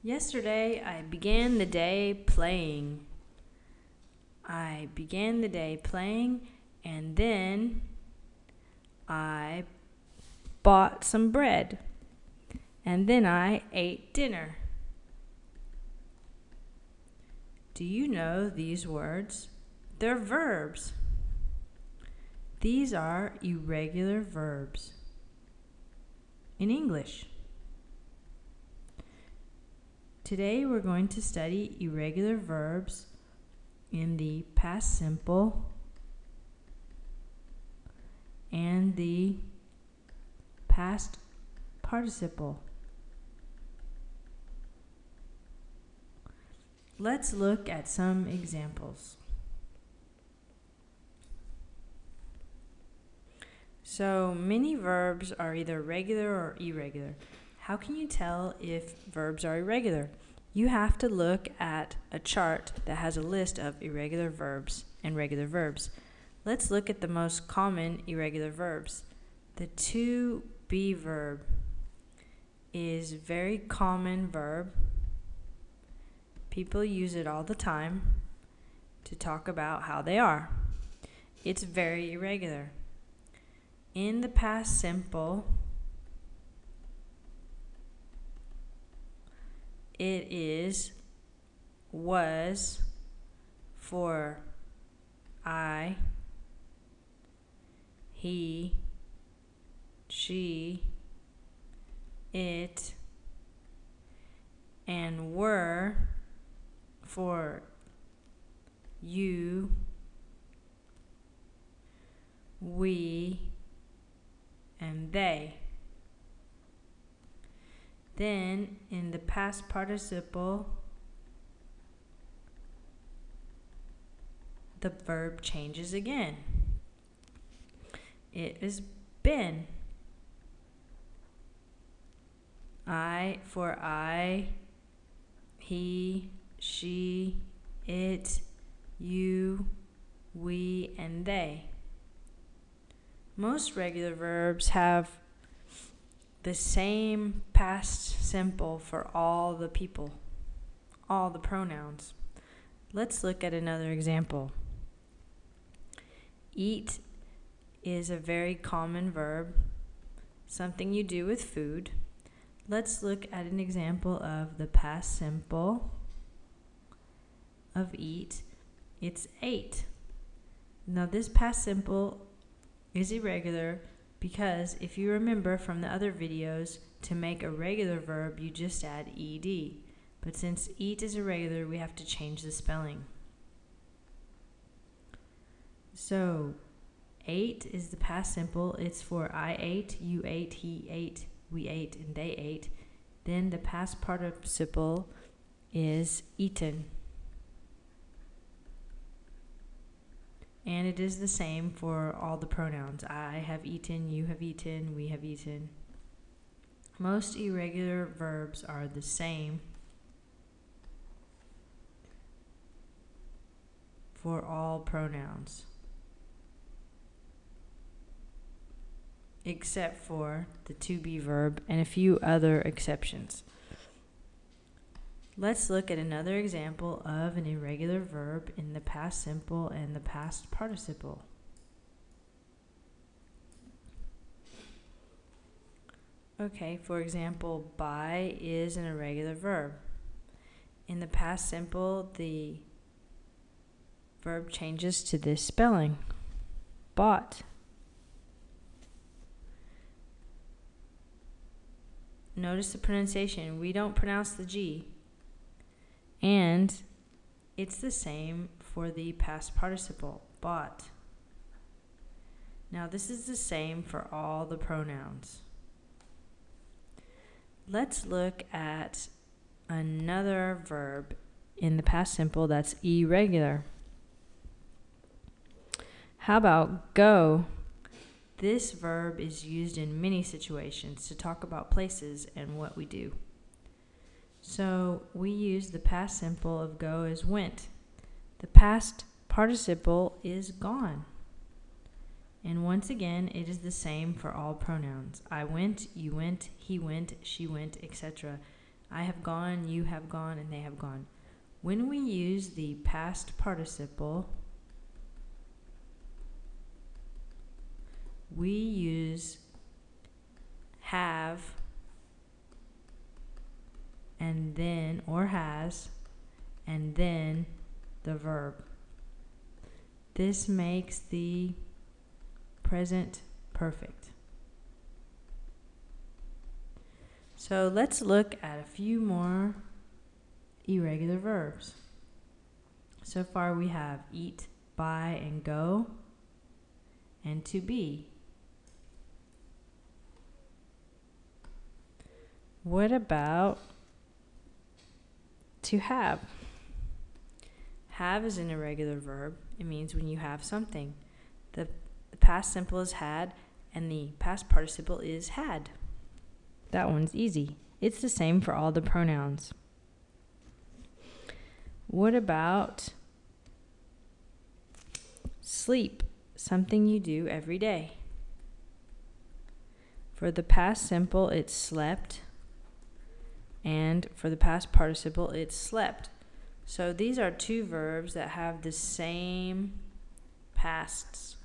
Yesterday, I began the day playing. I began the day playing, and then I bought some bread, and then I ate dinner. Do you know these words? They're verbs. These are irregular verbs in English. Today we're going to study irregular verbs in the past simple and the past participle. Let's look at some examples. So many verbs are either regular or irregular. How can you tell if verbs are irregular? You have to look at a chart that has a list of irregular verbs and regular verbs. Let's look at the most common irregular verbs. The to be verb is a very common verb. People use it all the time to talk about how they are. It's very irregular. In the past simple, it is was for I, he, she, it, and were for you, we, and they. Then, in the past participle, the verb changes again. It is been. I for I, he, she, it, you, we, and they. Most regular verbs have the same past simple for all the people, all the pronouns. Let's look at another example. Eat is a very common verb, something you do with food. Let's look at an example of the past simple of eat. It's ate. Now this past simple is irregular because if you remember from the other videos, to make a regular verb you just add ed. But since eat is irregular, we have to change the spelling. So ate is the past simple. It's for I ate, you ate, he ate, we ate, and they ate. Then the past participle is eaten. And it is the same for all the pronouns. I have eaten, you have eaten, we have eaten. Most irregular verbs are the same for all pronouns, except for the to be verb and a few other exceptions. Let's look at another example of an irregular verb in the past simple and the past participle. Okay, for example, buy is an irregular verb. In the past simple, the verb changes to this spelling, bought. Notice the pronunciation. We don't pronounce the G. And it's the same for the past participle, bought. Now this is the same for all the pronouns. Let's look at another verb in the past simple that's irregular. How about go? This verb is used in many situations to talk about places and what we do. So we use the past simple of go as went. The past participle is gone. And once again, it is the same for all pronouns. I went, you went, he went, she went, etc. I have gone, you have gone, and they have gone. When we use the past participle, we use have and then, or has, and then the verb. This makes the present perfect. So let's look at a few more irregular verbs. So far we have eat, buy, and go, and to be. What about to have? Have is an irregular verb. It means when you have something. The past simple is had, and the past participle is had. That one's easy. It's the same for all the pronouns. What about sleep? Something you do every day. For the past simple, it's slept. And for the past participle, it's slept. So these are two verbs that have the same pasts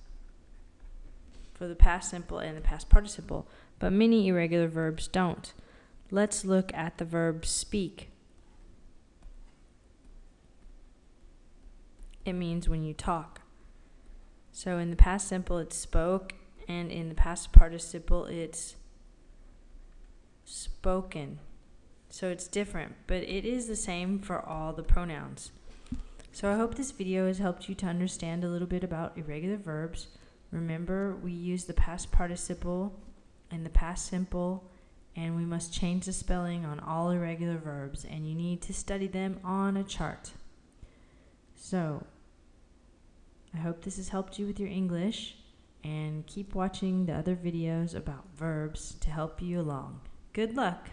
for the past simple and the past participle, but many irregular verbs don't. Let's look at the verb speak. It means when you talk. So in the past simple, it's spoke, and in the past participle, it's spoken. So it's different, but it is the same for all the pronouns. So I hope this video has helped you to understand a little bit about irregular verbs. Remember, we use the past participle and the past simple, and we must change the spelling on all irregular verbs, and you need to study them on a chart. So I hope this has helped you with your English, and keep watching the other videos about verbs to help you along. Good luck!